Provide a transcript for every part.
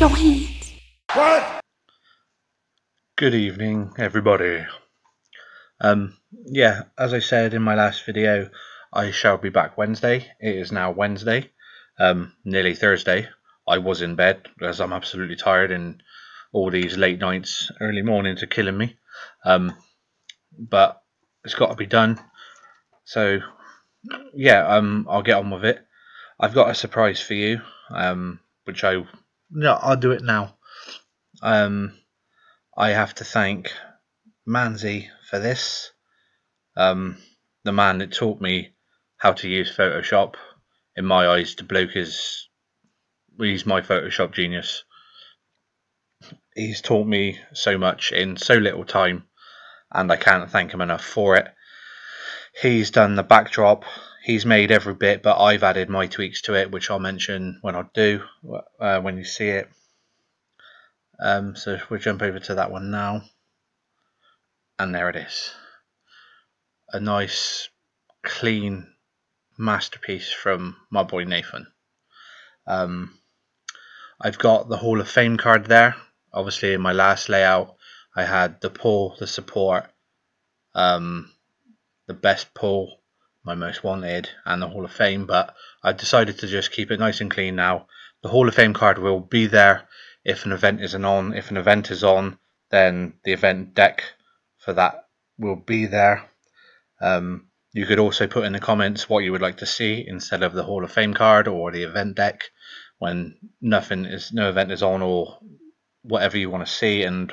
Wash your hands. What? Good evening, everybody. Yeah, as I said in my last video, I shall be back Wednesday. It is now Wednesday, nearly Thursday. I was in bed because I'm absolutely tired and all these late nights, early mornings are killing me. But it's got to be done. So yeah, I'll get on with it. I've got a surprise for you, which I'll do it now. I have to thank Manzi for this. The man that taught me how to use Photoshop. In my eyes, the bloke he's my Photoshop genius. He's taught me so much in so little time, and I can't thank him enough for it. He's done the backdrop, he's made every bit, but I've added my tweaks to it, which I'll mention when you see it. So we'll jump over to that one now, and there it is. A nice, clean masterpiece from my boy Nathan. I've got the Hall of Fame card there. Obviously in my last layout I had the pull, the support, the best pull, my most wanted, and the Hall of Fame, but I decided to just keep it nice and clean now. The Hall of Fame card will be there if an event isn't on. If an event is on, then the event deck for that will be there. You could also put in the comments what you would like to see instead of the Hall of Fame card or the event deck when no event is on, or whatever you want to see, and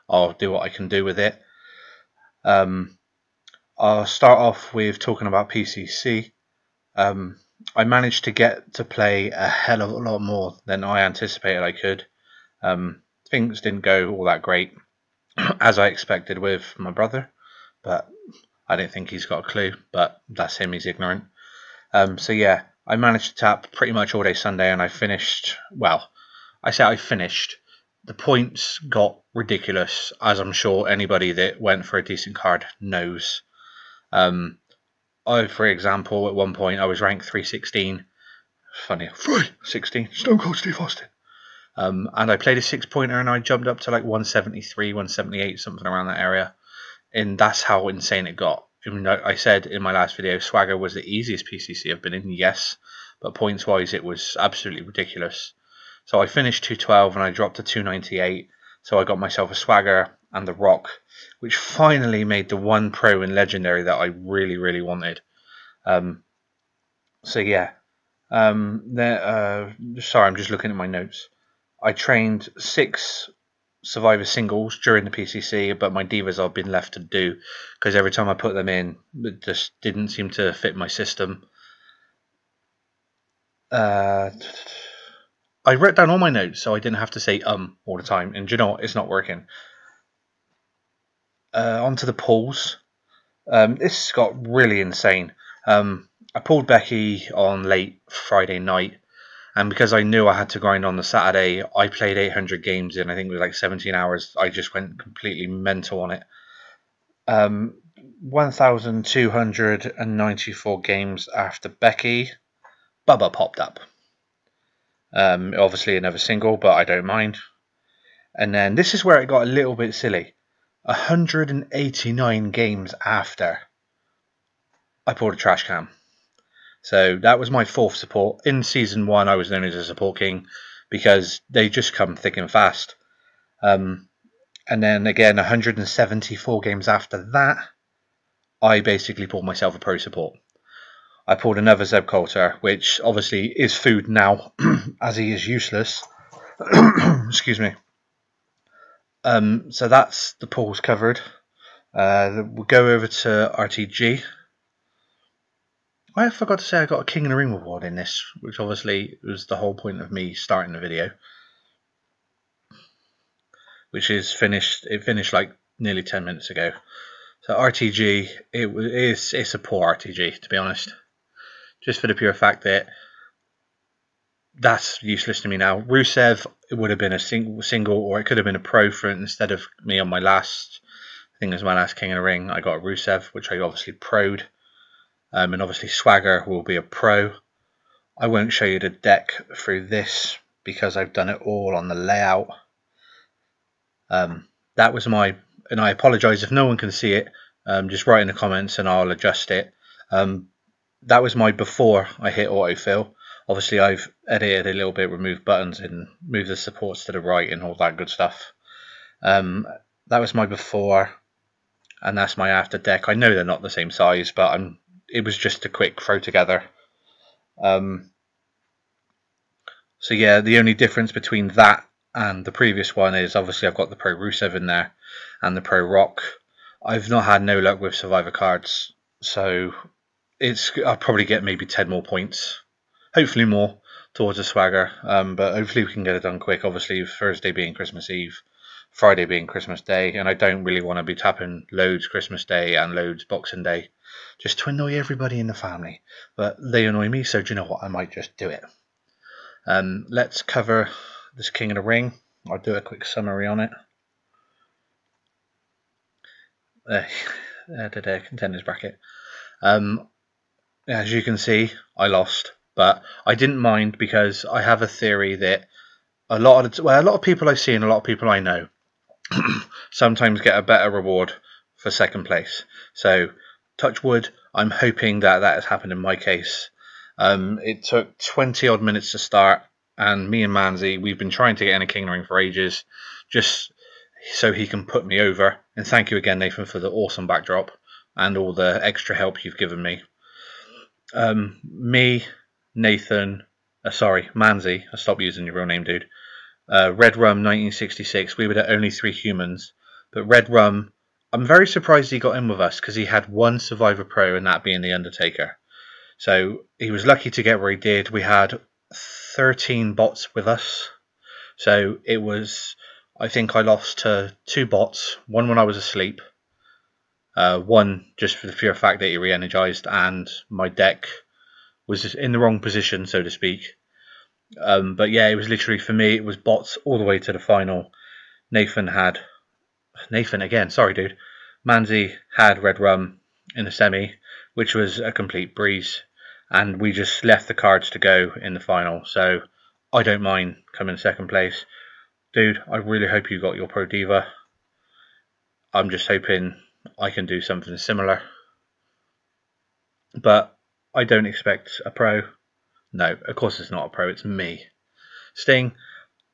I'll do what I can do with it. I'll start off with talking about PCC. I managed to get to play a hell of a lot more than I anticipated I could. Things didn't go all that great as I expected with my brother, but I don't think he's got a clue, but that's him, he's ignorant. So yeah, I managed to tap pretty much all day Sunday, and I finished, well, I say I finished. The points got ridiculous, as I'm sure anybody that went for a decent card knows. For example, at one point I was ranked 316. Funny, 316, Stone Cold Steve Austin. And I played a 6-pointer and I jumped up to like 173, 178, something around that area. And that's how insane it got. I mean, I said in my last video, Swagger was the easiest PCC I've been in, yes, but points wise it was absolutely ridiculous. So I finished 212 and I dropped to 298, so I got myself a Swagger and the Rock, which finally made the one pro and legendary that I really wanted. So yeah, sorry, I'm just looking at my notes. I trained 6 Survivor singles during the PCC, but my divas I've been left to do because every time I put them in, it just didn't seem to fit my system. I wrote down all my notes so I didn't have to say all the time, and you know what, it's not working. Onto the pulls. This got really insane. I pulled Becky on late Friday night, and because I knew I had to grind on the Saturday, I played 800 games in, I think it was like 17 hours. I just went completely mental on it. 1,294 games after Becky, Bubba popped up. Obviously another single, but I don't mind. And then this is where it got a little bit silly. 189 games after, I pulled a trash can. So that was my 4th support. In Season 1 I was known as a support king because they just come thick and fast. And then again 174 games after that, I basically pulled myself a pro support. I pulled another KOTR, which obviously is food now as he is useless. Excuse me. So that's the pulls covered. We'll go over to RTG. I forgot to say I got a King in the Ring reward in this, which obviously was the whole point of me starting the video. Which is finished. It finished like nearly 10 minutes ago. So RTG, it's a poor RTG, to be honest. Just for the pure fact that that's useless to me now. Rusev, it would have been a single, or it could have been a pro for it instead of me on my last. I think it was my last King in the Ring. I got a Rusev, which I obviously pro'd. And obviously Swagger will be a pro. I won't show you the deck through this because I've done it all on the layout. That was my, and I apologise if no one can see it, just write in the comments and I'll adjust it. That was my before I hit autofill. Obviously I've edited a little bit, removed buttons and moved the supports to the right and all that good stuff. That was my before, and that's my after deck. I know they're not the same size, but it was just a quick throw together. So yeah, the only difference between that and the previous one is obviously I've got the Pro Rusev in there and the Pro Rock. I've not had no luck with Survivor cards, so I'll probably get maybe 10 more points, hopefully more, towards a swagger, but hopefully we can get it done quick. Obviously Thursday being Christmas Eve, Friday being Christmas Day, and I don't really want to be tapping loads Christmas Day and loads Boxing Day just to annoy everybody in the family, but they annoy me, so do you know what, I might just do it. Let's cover this King of the Ring. I'll do a quick summary on it. The contenders bracket. As you can see, I lost, but I didn't mind because I have a theory that a lot of people I see and a lot of people I know sometimes get a better reward for second place. So, touch wood, I'm hoping that has happened in my case. It took 20 odd minutes to start, and me and Manzi, we've been trying to get in a King of the Ring for ages, just so he can put me over. And thank you again, Nathan, for the awesome backdrop and all the extra help you've given me. Me, Nathan, Manzi, I stopped using your real name, dude. Red Rum 1966, we were the only 3 humans, but Red Rum, I'm very surprised he got in with us because he had 1 Survivor Pro, and that being the Undertaker. So he was lucky to get where he did. We had 13 bots with us, so it was, I think I lost to 2 bots, one when I was asleep, one just for the pure fact that he re-energized and my deck was in the wrong position, so to speak. But yeah, it was literally, for me, it was bots all the way to the final. Nathan again, sorry dude. Manzi had Red Rum in the semi, which was a complete breeze, and we just left the cards to go in the final, so I don't mind coming second place. Dude, I really hope you got your Pro Diva. I'm just hoping I can do something similar, but I don't expect a Pro. No, of course it's not a Pro, it's me. Sting,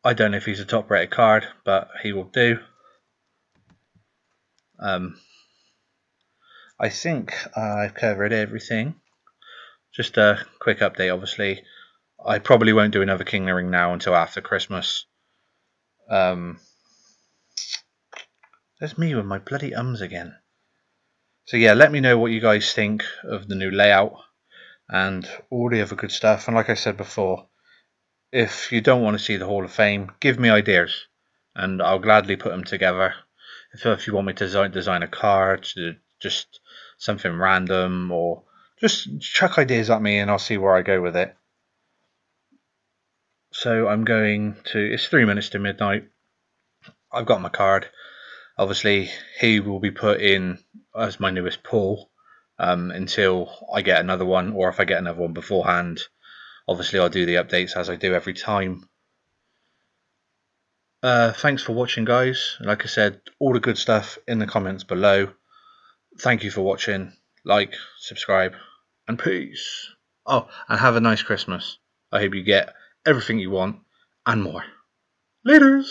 I don't know if he's a top rated card, but he will do. I think I've covered everything. Just a quick update, obviously. I probably won't do another King of the Ring now until after Christmas. There's me with my bloody ums again. So yeah, let me know what you guys think of the new layout and all the other good stuff. And like I said before, if you don't want to see the Hall of Fame, give me ideas and I'll gladly put them together. If you want me to design a card, just something random, or just chuck ideas at me and I'll see where I go with it. So I'm going to, it's 3 minutes to midnight. I've got my card. Obviously, he will be put in as my newest pull until I get another one, or if I get another one beforehand. Obviously, I'll do the updates as I do every time. Thanks for watching, guys. Like I said, all the good stuff in the comments below. Thank you for watching. Like, subscribe, and peace. Oh, and have a nice Christmas. I hope you get everything you want and more. Laters.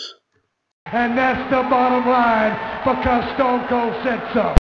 And that's the bottom line, because Stone Cold said so.